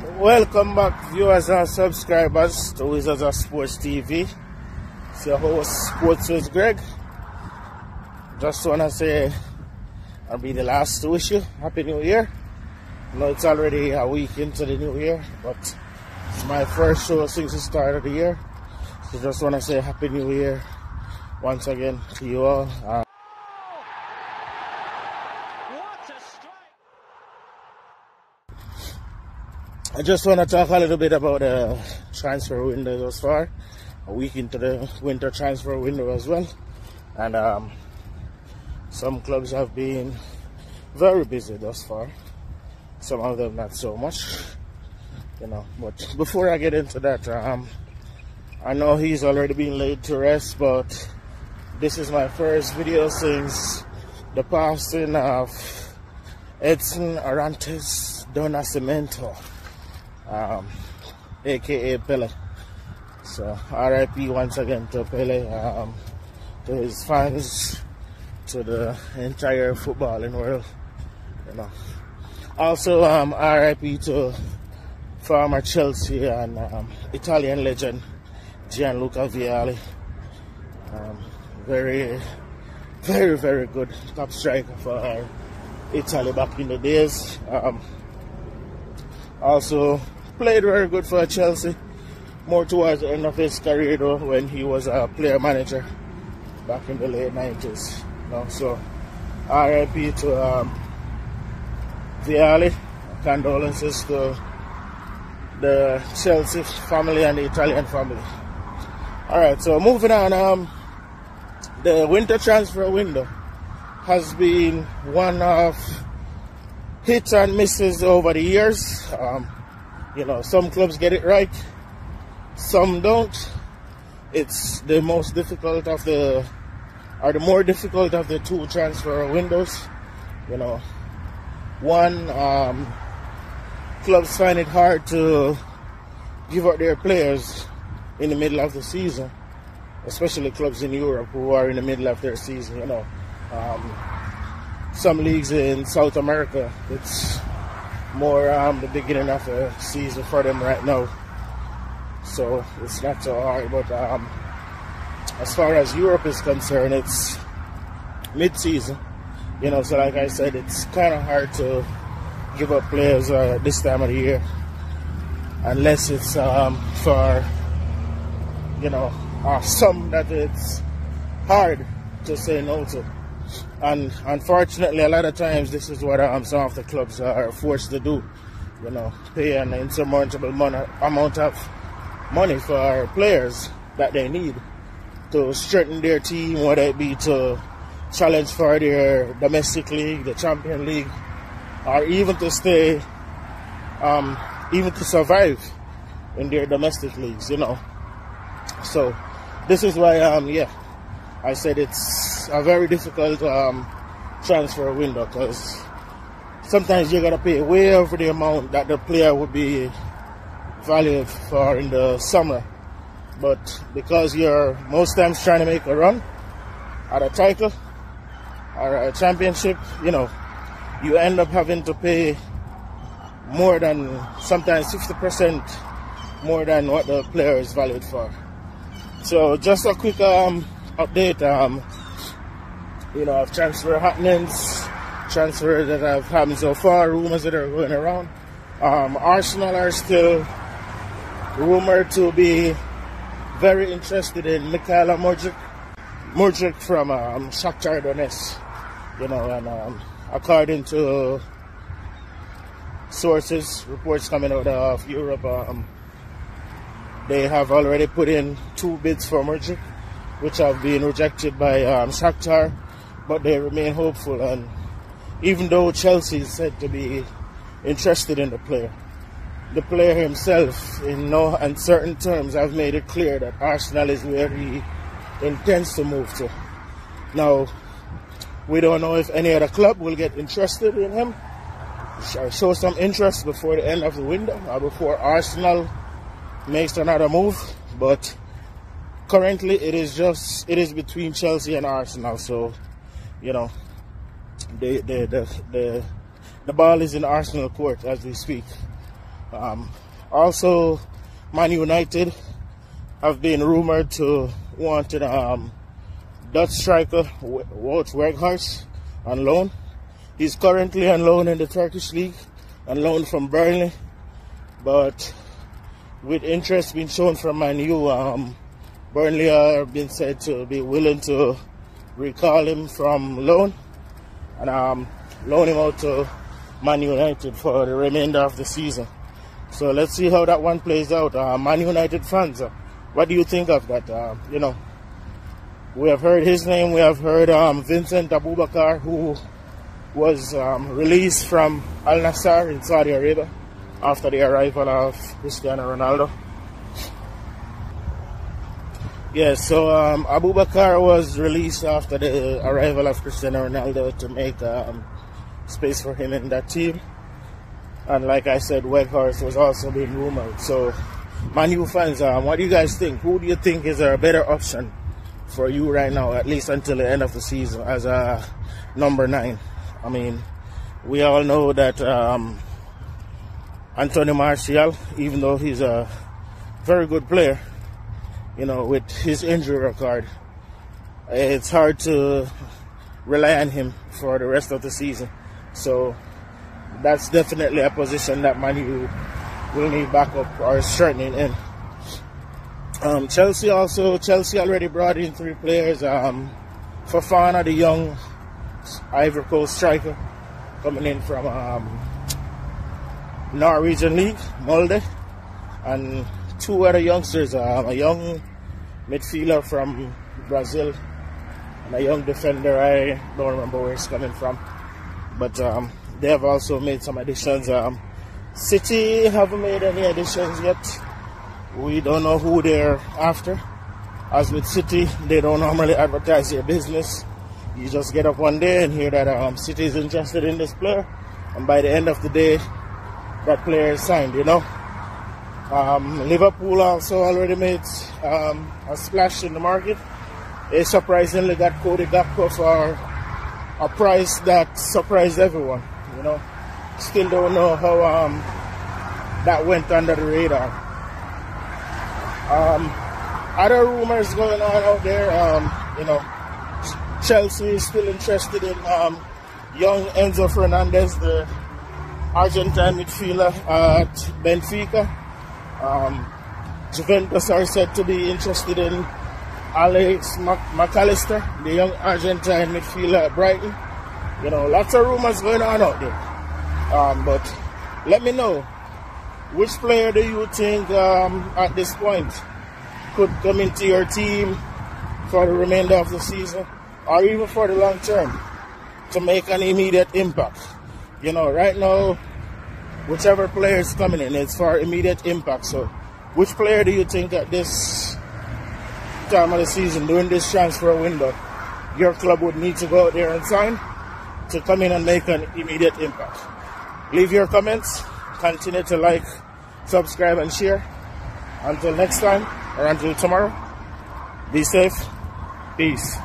Welcome back, viewers and subscribers to Wizards of Sports TV. It's your host, Sports with Greg. Just want to say I'll be the last to wish you Happy New Year. I know it's already a week into the new year, but it's my first show since the start of the year. So just want to say Happy New Year once again to you all. I just want to talk a little bit about the transfer window thus far. A week into the winter transfer window as well. And some clubs have been very busy thus far. Some of them not so much. But before I get into that, I know he's already been laid to rest, but this is my first video since the passing of Edson Arantes do Nascimento. AKA Pele. So RIP once again to Pele, to his fans, to the entire footballing world. Also RIP to former Chelsea and Italian legend Gianluca Vialli. Very good top striker for Italy back in the days. Also played very good for Chelsea, more towards the end of his career though, when he was a player manager back in the late 90s. So RIP to Vialli. Condolences to the Chelsea family and the Italian family. Alright, so moving on, the winter transfer window has been one of hits and misses over the years. Some clubs get it right, some don't. It's the most difficult of the more difficult of the two transfer windows. Clubs find it hard to give out their players in the middle of the season, especially clubs in Europe who are in the middle of their season. Some leagues in South America, it's more the beginning of the season for them right now, so it's not so hard. But as far as Europe is concerned, it's mid-season, so like I said, it's kind of hard to give up players this time of the year, unless it's for some that it's hard to say no to. And unfortunately, a lot of times this is what some of the clubs are forced to do. Pay an insurmountable amount of money for players that they need to strengthen their team, whether it be to challenge for their domestic league, the Champions League, or even to stay, even to survive in their domestic leagues. So this is why I said it's a very difficult transfer window, because sometimes you gotta pay way over the amount that the player would be valued for in the summer, but because you're most times trying to make a run at a title or a championship, you end up having to pay more than, sometimes 50% more than what the player is valued for. So just a quick update of transfer happenings, transfers that have happened so far, rumors that are going around. Arsenal are still rumored to be very interested in Mykhailo Mudryk from Shakhtar Donetsk. And according to sources, reports coming out of Europe, they have already put in 2 bids for Mudryk, which have been rejected by Shakhtar, but they remain hopeful. And even though Chelsea is said to be interested in the player himself, in no uncertain terms, have made it clear that Arsenal is where he intends to move to. Now, we don't know if any other club will get interested in him, show some interest before the end of the window, or before Arsenal makes another move, but currently it is between Chelsea and Arsenal. So the ball is in Arsenal court as we speak. Also, Man United have been rumored to want Dutch striker Wout Weghorst on loan. He's currently on loan in the Turkish league, on loan from Burnley, but with interest being shown from Man U, Burnley have been said to be willing to recall him from loan and loan him out to Man United for the remainder of the season. So let's see how that one plays out. Man United fans, what do you think of that? You know, we have heard his name. We have heard Vincent Aboubakar, who was released from Al Nassr in Saudi Arabia after the arrival of Cristiano Ronaldo. Yes, so Aboubakar was released after the arrival of Cristiano Ronaldo to make space for him in that team. And like I said, Weghorst was also being rumored. So, Man U fans, what do you guys think? Who do you think is a better option for you right now, at least until the end of the season, as a number 9? I mean, we all know that Anthony Martial, even though he's a very good player, you know, with his injury record, it's hard to rely on him for the rest of the season. So that's definitely a position that Man U will need backup or strengthening in. Chelsea already brought in 3 players. Fofana, the young Ivory Coast striker, coming in from Norwegian League, Molde, and 2 other youngsters, a young midfielder from Brazil and a young defender. I don't remember where he's coming from, but they have also made some additions. City haven't made any additions yet. We don't know who they're after. As with City, they don't normally advertise their business. You just get up one day and hear that City is interested in this player, and by the end of the day, that player is signed, you know. Liverpool also already made a splash in the market. They surprisingly got Cody Gakpo for a price that surprised everyone, you know. Still don't know how that went under the radar. Other rumors going on out there, you know, Chelsea is still interested in young Enzo Fernandez, the Argentine midfielder at Benfica. Juventus are said to be interested in Alex McAllister, the young Argentine midfielder at Brighton. You know, lots of rumors going on out there. But let me know, which player do you think at this point could come into your team for the remainder of the season, or even for the long term, to make an immediate impact? You know, right now, whichever player is coming in, it's for immediate impact. So, which player do you think at this time of the season, during this transfer window, your club would need to go out there and sign to come in and make an immediate impact? Leave your comments, continue to like, subscribe, and share. Until next time, or until tomorrow, be safe, peace.